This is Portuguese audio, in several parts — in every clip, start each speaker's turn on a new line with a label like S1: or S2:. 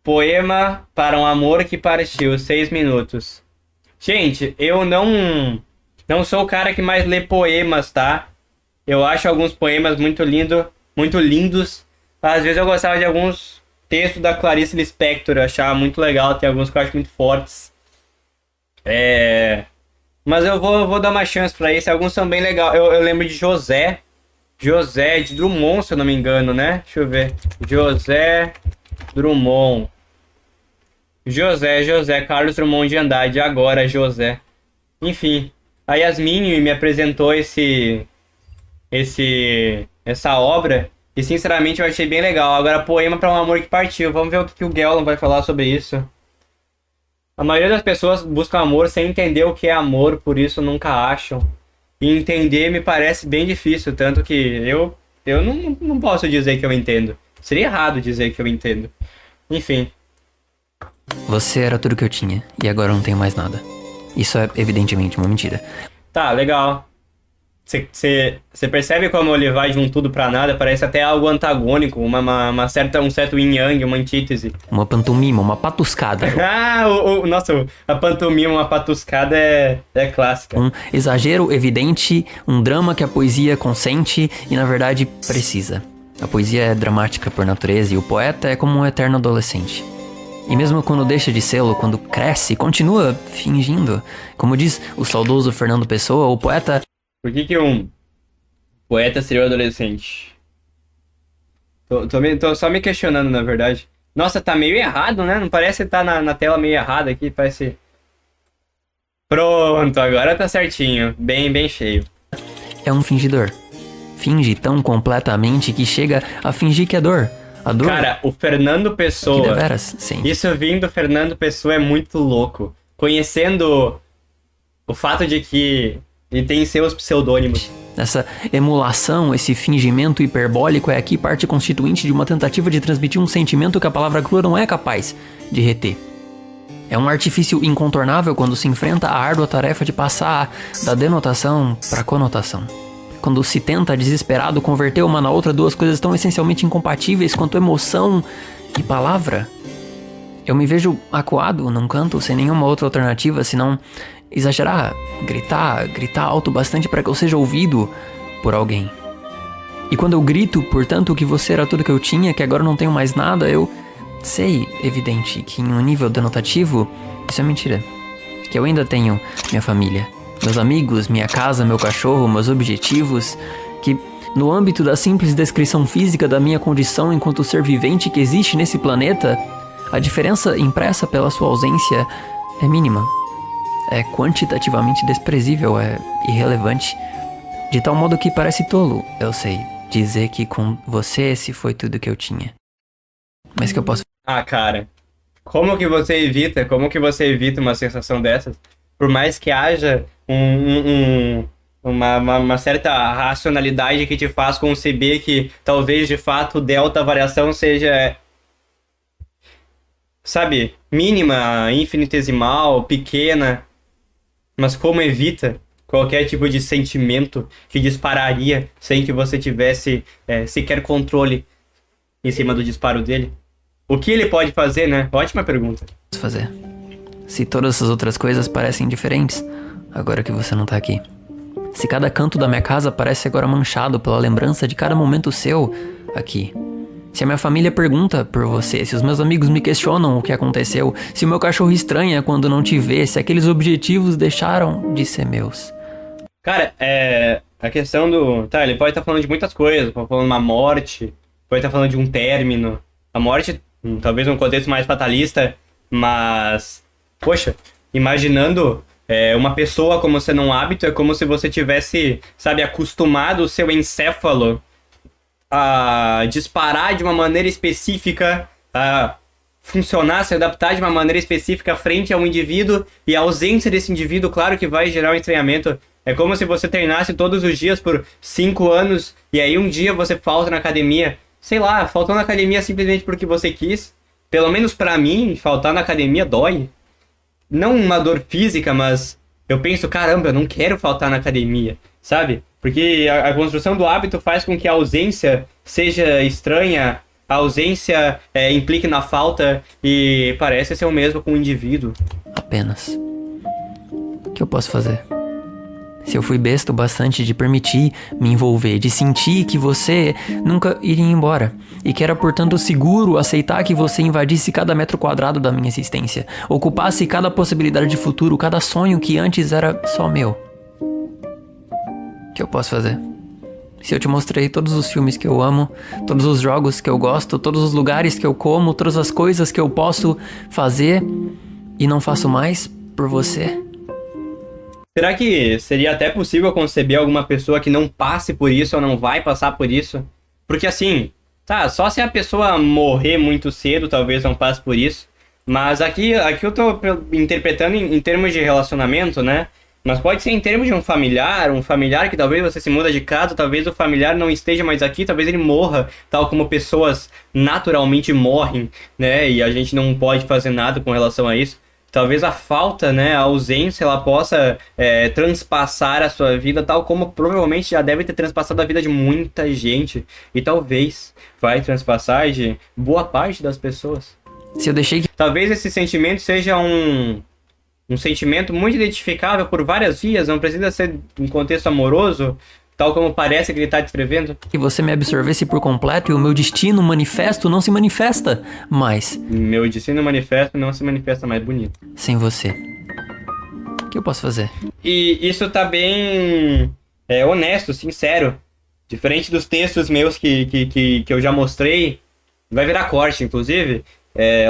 S1: Poema para um amor que partiu, 6 minutos. Gente, eu não sou o cara que mais lê poemas, tá? Eu acho alguns poemas muito lindos. Às vezes eu gostava de alguns textos da Clarice Lispector, eu achava muito legal, tem alguns que eu acho muito fortes. Mas eu vou dar uma chance pra esse, alguns são bem legais. Eu lembro de José de Drummond, se eu não me engano, né? Deixa eu ver. José Drummond. José Carlos Drummond de Andrade, agora José. Enfim, a Yasmin me apresentou essa obra e sinceramente eu achei bem legal. Agora, Poema para um Amor que Partiu. Vamos ver o que o Gelon vai falar sobre isso. A maioria das pessoas buscam amor sem entender o que é amor, por isso nunca acham. E entender me parece bem difícil, tanto que eu não posso dizer que eu entendo. Seria errado dizer que eu entendo. Enfim.
S2: Você era tudo que eu tinha, e agora eu não tenho mais nada. Isso é evidentemente uma mentira.
S1: Tá, legal. Você percebe como ele vai de um tudo pra nada? Parece até algo antagônico, um certo yin-yang, uma antítese.
S2: Uma pantomima, uma patuscada.
S1: Nossa, a pantomima, uma patuscada é clássica.
S2: Um exagero evidente, um drama que a poesia consente e na verdade precisa. A poesia é dramática por natureza e o poeta é como um eterno adolescente. E mesmo quando deixa de sê-lo, quando cresce, continua fingindo. Como diz o saudoso Fernando Pessoa, o poeta...
S1: Por que um poeta seria um adolescente? Tô só me questionando, na verdade. Nossa, tá meio errado, né? Não parece estar na tela meio errado aqui, parece... Pronto, agora tá certinho. Bem cheio.
S2: é um fingidor. Finge tão completamente que chega a fingir que é dor. A dor...
S1: Cara, o Fernando Pessoa...
S2: Que deveras, sim.
S1: Isso vindo do Fernando Pessoa é muito louco. Conhecendo o fato de que ele tem seus pseudônimos.
S2: Essa emulação, esse fingimento hiperbólico é aqui parte constituinte de uma tentativa de transmitir um sentimento que a palavra crua não é capaz de reter. É um artifício incontornável quando se enfrenta a árdua tarefa de passar da denotação para a conotação. Quando se tenta, desesperado, converter uma na outra duas coisas tão essencialmente incompatíveis quanto emoção e palavra. Eu me vejo acuado num canto sem nenhuma outra alternativa senão exagerar, gritar alto bastante para que eu seja ouvido por alguém. E quando eu grito, portanto, que você era tudo que eu tinha, que agora não tenho mais nada, eu sei, evidente, que em um nível denotativo, isso é mentira. Que eu ainda tenho minha família, meus amigos, minha casa, meu cachorro, meus objetivos, que no âmbito da simples descrição física da minha condição enquanto ser vivente que existe nesse planeta, a diferença impressa pela sua ausência é mínima. É quantitativamente desprezível, é irrelevante. De tal modo que parece tolo, eu sei, dizer que com você se foi tudo que eu tinha. Mas que eu posso...
S1: Ah, cara, como que você evita uma sensação dessas? Por mais que haja uma certa racionalidade que te faz conceber que talvez de fato delta variação seja, sabe, mínima, infinitesimal, pequena, mas como evita qualquer tipo de sentimento que dispararia sem que você tivesse sequer controle em cima do disparo dele? O que ele pode fazer, né? Ótima pergunta.
S2: fazer. Se todas essas outras coisas parecem diferentes, agora que você não tá aqui. Se cada canto da minha casa parece agora manchado pela lembrança de cada momento seu aqui. Se a minha família pergunta por você, se os meus amigos me questionam o que aconteceu, se o meu cachorro estranha quando não te vê, se aqueles objetivos deixaram de ser meus.
S1: Cara, a questão do... Tá, ele pode estar falando de muitas coisas, pode estar falando de uma morte, pode estar falando de um término. A morte, talvez num contexto mais fatalista, mas... Poxa, imaginando uma pessoa como sendo um hábito, é como se você tivesse, sabe, acostumado o seu encéfalo a disparar de uma maneira específica, a funcionar, se adaptar de uma maneira específica frente a um indivíduo, e a ausência desse indivíduo, claro que vai gerar um estranhamento. É como se você treinasse todos os dias por 5 anos, e aí um dia você falta na academia. Sei lá, faltou na academia simplesmente porque você quis. Pelo menos pra mim, faltar na academia dói. Não uma dor física, mas eu penso, caramba, eu não quero faltar na academia, sabe? Porque a construção do hábito faz com que a ausência seja estranha, a ausência implique na falta e parece ser o mesmo com o indivíduo.
S2: Apenas. O que eu posso fazer? Se eu fui besta o bastante de permitir me envolver, de sentir que você nunca iria embora, e que era, portanto, seguro aceitar que você invadisse cada metro quadrado da minha existência, ocupasse cada possibilidade de futuro, cada sonho que antes era só meu. O que eu posso fazer? Se eu te mostrei todos os filmes que eu amo, todos os jogos que eu gosto, todos os lugares que eu como, todas as coisas que eu posso fazer e não faço mais por você...
S1: Será que seria até possível conceber alguma pessoa que não passe por isso ou não vai passar por isso? Porque assim, tá, só se a pessoa morrer muito cedo, talvez não passe por isso. Mas aqui eu tô interpretando em termos de relacionamento, né? Mas pode ser em termos de um familiar que talvez você se muda de casa, talvez o familiar não esteja mais aqui, talvez ele morra, tal como pessoas naturalmente morrem, né? E a gente não pode fazer nada com relação a isso. Talvez a falta, né, a ausência, ela possa transpassar a sua vida, tal como provavelmente já deve ter transpassado a vida de muita gente. E talvez vai transpassar de boa parte das pessoas.
S2: Se eu deixei que...
S1: Talvez esse sentimento seja um sentimento muito identificável por várias vias, não precisa ser um contexto amoroso, tal como parece que ele está descrevendo.
S2: Que você me absorvesse por completo e o meu destino manifesto não se manifesta mais.
S1: Meu destino manifesto não se manifesta mais bonito.
S2: Sem você. O que eu posso fazer?
S1: E isso tá bem honesto, sincero. Diferente dos textos meus que eu já mostrei, vai virar corte, inclusive.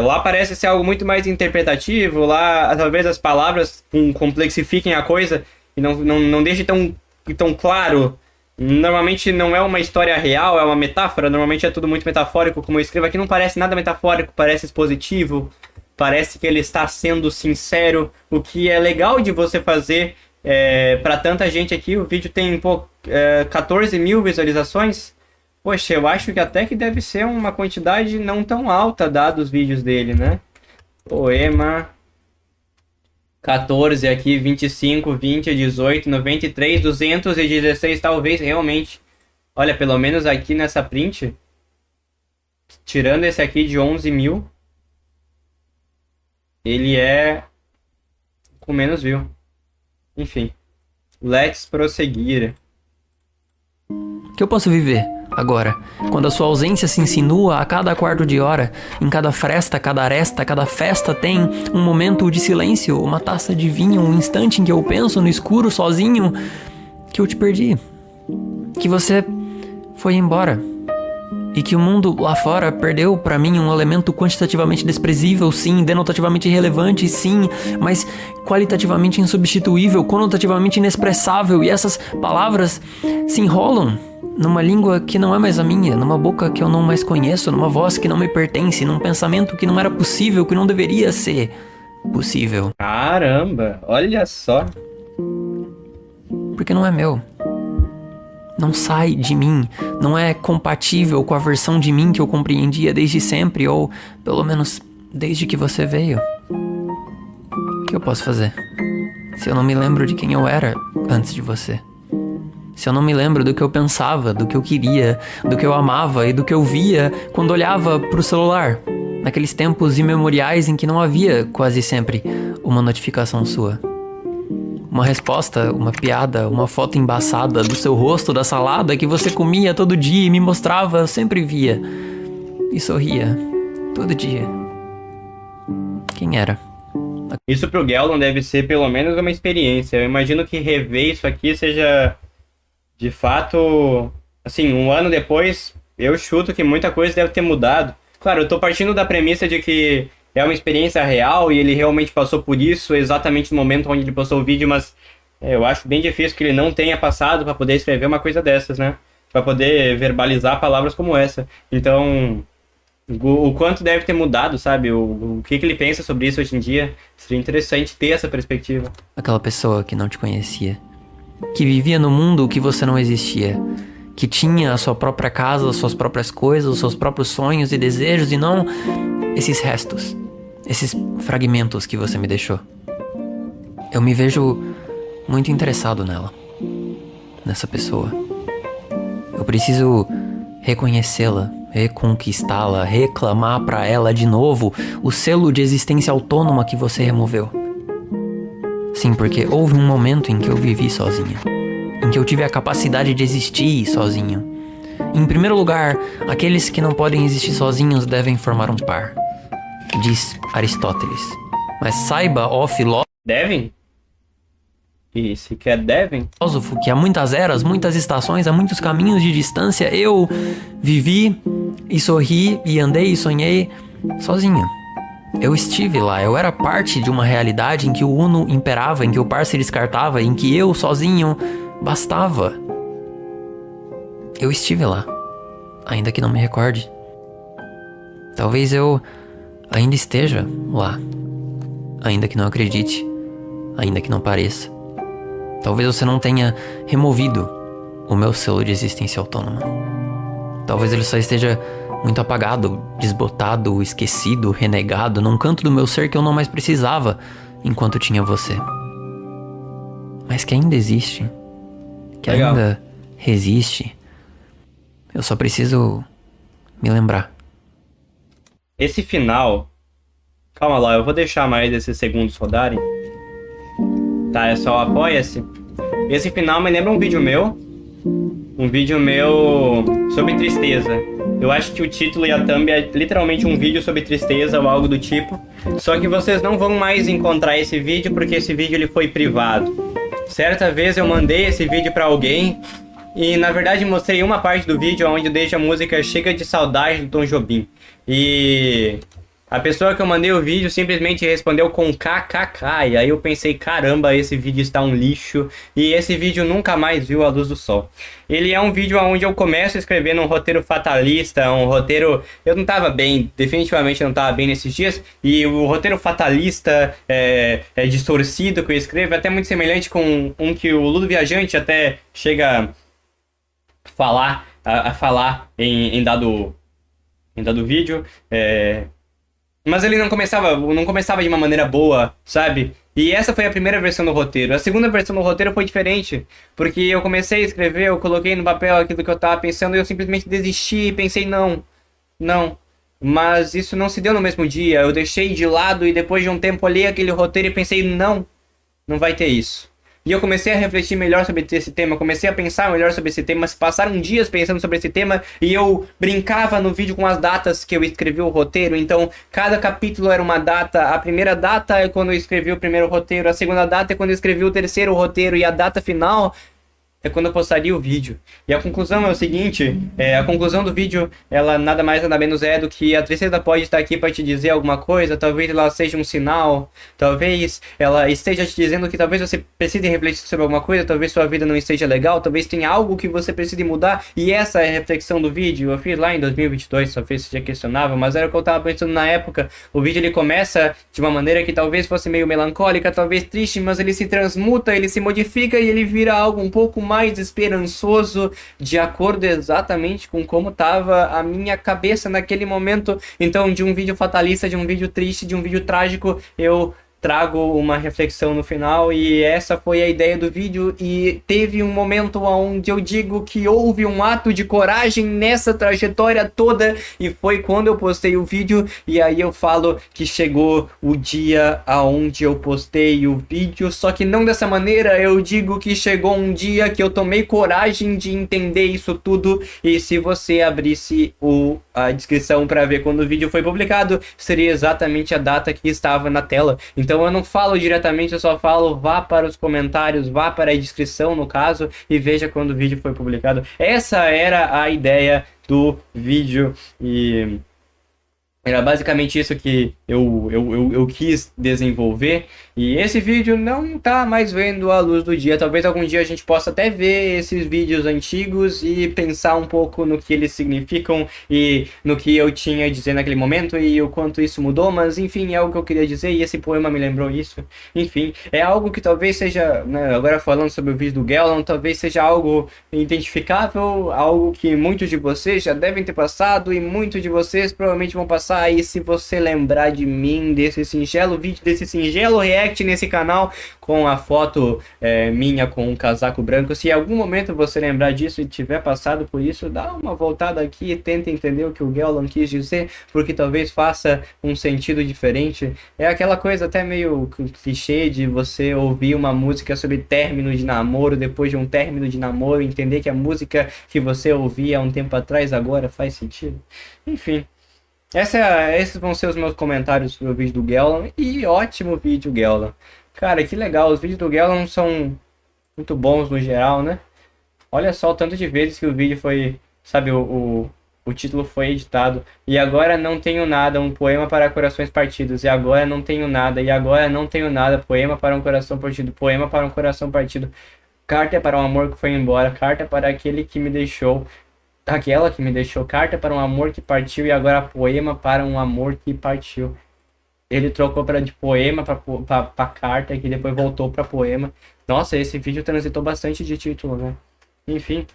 S1: Lá parece ser algo muito mais interpretativo, lá talvez as palavras complexifiquem a coisa e não deixem tão claro. Normalmente não é uma história real, é uma metáfora. Normalmente é tudo muito metafórico, como eu escrevo aqui. Não parece nada metafórico, parece expositivo. Parece que ele está sendo sincero. O que é legal de você fazer para tanta gente aqui. O vídeo tem 14 mil visualizações. Poxa, eu acho que até que deve ser uma quantidade não tão alta, dados os vídeos dele, né? Poema... 14 aqui, 25, 20, 18, 93, 216, talvez realmente. Olha, pelo menos aqui nessa print, tirando esse aqui de 11 mil, ele é com menos view. Enfim, let's prosseguir.
S2: O que eu posso viver agora, quando a sua ausência se insinua a cada quarto de hora, em cada fresta, cada aresta, cada festa tem um momento de silêncio, uma taça de vinho, um instante em que eu penso no escuro sozinho que eu te perdi, que você foi embora e que o mundo lá fora perdeu pra mim um elemento quantitativamente desprezível, sim, denotativamente irrelevante, sim, mas qualitativamente insubstituível, conotativamente inexpressável, e essas palavras se enrolam numa língua que não é mais a minha, numa boca que eu não mais conheço, numa voz que não me pertence, num pensamento que não era possível, que não deveria ser possível.
S1: Caramba, olha só.
S2: Porque não é meu. Não sai de mim, não é compatível com a versão de mim que eu compreendia desde sempre, ou pelo menos desde que você veio. O que eu posso fazer? Se eu não me lembro de quem eu era antes de você. Se eu não me lembro do que eu pensava, do que eu queria, do que eu amava e do que eu via quando olhava pro celular, naqueles tempos imemoriais em que não havia, quase sempre, uma notificação sua. Uma resposta, uma piada, uma foto embaçada do seu rosto, da salada que você comia todo dia e me mostrava, eu sempre via. E sorria, todo dia. Quem era?
S1: Isso pro Geldon deve ser pelo menos uma experiência. Eu imagino que rever isso aqui seja... De fato, assim, um ano depois, eu chuto que muita coisa deve ter mudado. Claro, eu tô partindo da premissa de que é uma experiência real e ele realmente passou por isso exatamente no momento onde ele postou o vídeo, mas eu acho bem difícil que ele não tenha passado para poder escrever uma coisa dessas, né? Para poder verbalizar palavras como essa. Então, o quanto deve ter mudado, sabe? O que ele pensa sobre isso hoje em dia. Seria interessante ter essa perspectiva.
S2: Aquela pessoa que não te conhecia, que vivia no mundo que você não existia, que tinha a sua própria casa, as suas próprias coisas, os seus próprios sonhos e desejos, e não esses restos, esses fragmentos que você me deixou. Eu me vejo muito interessado nela, nessa pessoa. Eu preciso reconhecê-la, reconquistá-la, reclamar pra ela de novo o selo de existência autônoma que você removeu. Sim, porque houve um momento em que eu vivi sozinha, em que eu tive a capacidade de existir sozinho. Em primeiro lugar, aqueles que não podem existir sozinhos devem formar um par, diz Aristóteles. Mas saiba, ó filósofo,
S1: Devem? E se quer devem?
S2: que há muitas eras, muitas estações, há muitos caminhos de distância, eu vivi e sorri e andei e sonhei sozinho. Eu estive lá, eu era parte de uma realidade em que o uno imperava, em que o par se descartava, em que eu sozinho bastava. Eu estive lá, ainda que não me recorde. Talvez eu ainda esteja lá, ainda que não acredite, ainda que não pareça. Talvez você não tenha removido o meu selo de existência autônoma. Talvez ele só esteja muito apagado, desbotado, esquecido, renegado, num canto do meu ser que eu não mais precisava enquanto tinha você. Mas que ainda existe, que
S1: Legal.
S2: ainda resiste. Eu só preciso me lembrar.
S1: Esse final... Calma lá, eu vou deixar mais esses segundos rodarem. Tá, é só apoia-se. Esse final me lembra um vídeo meu. Um vídeo meu sobre tristeza. Eu acho que o título e a thumb é literalmente um vídeo sobre tristeza ou algo do tipo. Só que vocês não vão mais encontrar esse vídeo porque esse vídeo ele foi privado. Certa vez eu mandei esse vídeo pra alguém e na verdade mostrei uma parte do vídeo onde deixa a música Chega de Saudade do Tom Jobim. E a pessoa que eu mandei o vídeo simplesmente respondeu com kkk. E aí eu pensei, caramba, esse vídeo está um lixo. E esse vídeo nunca mais viu a luz do sol. Ele é um vídeo onde eu começo escrevendo um roteiro fatalista, um roteiro... Eu não tava bem, definitivamente não tava bem nesses dias. E o roteiro fatalista é distorcido que eu escrevo, é até muito semelhante com um que o Ludo Viajante até chega a falar em dado vídeo. Mas ele não começava de uma maneira boa, sabe? E essa foi a primeira versão do roteiro. A segunda versão do roteiro foi diferente, porque eu comecei a escrever, eu coloquei no papel aquilo que eu tava pensando e eu simplesmente desisti e pensei, não. Mas isso não se deu no mesmo dia, eu deixei de lado e depois de um tempo olhei aquele roteiro e pensei, não vai ter isso. E eu comecei a refletir melhor sobre esse tema, comecei a pensar melhor sobre esse tema, se passaram dias pensando sobre esse tema e eu brincava no vídeo com as datas que eu escrevi o roteiro, então cada capítulo era uma data, a primeira data é quando eu escrevi o primeiro roteiro, a segunda data é quando eu escrevi o terceiro roteiro e a data final é quando eu postaria o vídeo. E a conclusão é o seguinte, a conclusão do vídeo, ela nada mais nada menos é do que a tristeza pode estar aqui para te dizer alguma coisa, talvez ela seja um sinal, talvez ela esteja te dizendo que talvez você precise refletir sobre alguma coisa, talvez sua vida não esteja legal, talvez tenha algo que você precise mudar, e essa é a reflexão do vídeo. Eu fiz lá em 2022, talvez seja questionável, mas era o que eu estava pensando na época. O vídeo ele começa de uma maneira que talvez fosse meio melancólica, talvez triste, mas ele se transmuta, ele se modifica e ele vira algo um pouco mais esperançoso, de acordo exatamente com como estava a minha cabeça naquele momento. Então, de um vídeo fatalista, de um vídeo triste, de um vídeo trágico, eu trago uma reflexão no final, e essa foi a ideia do vídeo. E teve um momento onde eu digo que houve um ato de coragem nessa trajetória toda, e foi quando eu postei o vídeo. E aí eu falo que chegou o dia aonde eu postei o vídeo, só que não dessa maneira. Eu digo que chegou um dia que eu tomei coragem de entender isso tudo, e se você abrisse a descrição para ver quando o vídeo foi publicado, seria exatamente a data que estava na tela. Então eu não falo diretamente, eu só falo, vá para os comentários, vá para a descrição no caso, e veja quando o vídeo foi publicado. Essa era a ideia do vídeo, e era basicamente isso que eu quis desenvolver. E esse vídeo não tá mais vendo a luz do dia. Talvez algum dia a gente possa até ver esses vídeos antigos e pensar um pouco no que eles significam e no que eu tinha a dizer naquele momento e o quanto isso mudou. Mas enfim, é algo que eu queria dizer, e esse poema me lembrou isso. Enfim, é algo que talvez seja, né, agora falando sobre o vídeo do Gellon, talvez seja algo identificável, algo que muitos de vocês já devem ter passado, e muitos de vocês provavelmente vão passar passar aí se você lembrar de mim, desse singelo vídeo, desse singelo react nesse canal, com a foto minha com um casaco branco. Se em algum momento você lembrar disso e tiver passado por isso, dá uma voltada aqui e tenta entender o que o Gellan quis dizer, porque talvez faça um sentido diferente. É aquela coisa até meio clichê de você ouvir uma música sobre término de namoro, depois de um término de namoro, entender que a música que você ouvia há um tempo atrás agora faz sentido. Enfim, esses vão ser os meus comentários sobre o vídeo do Gellan. E ótimo vídeo, Gellan. Cara, que legal, os vídeos do Gellan são muito bons no geral, né? Olha só o tanto de vezes que o vídeo foi, sabe, o título foi editado. E agora não tenho nada, um poema para corações partidos. E agora não tenho nada, e agora não tenho nada, poema para um coração partido, poema para um coração partido. Carta para um amor que foi embora, carta para aquele que me deixou, aquela que me deixou, carta para um amor que partiu, e agora poema para um amor que partiu. Ele trocou de poema para carta, que depois voltou para poema. Nossa, esse vídeo transitou bastante de título, né? Enfim.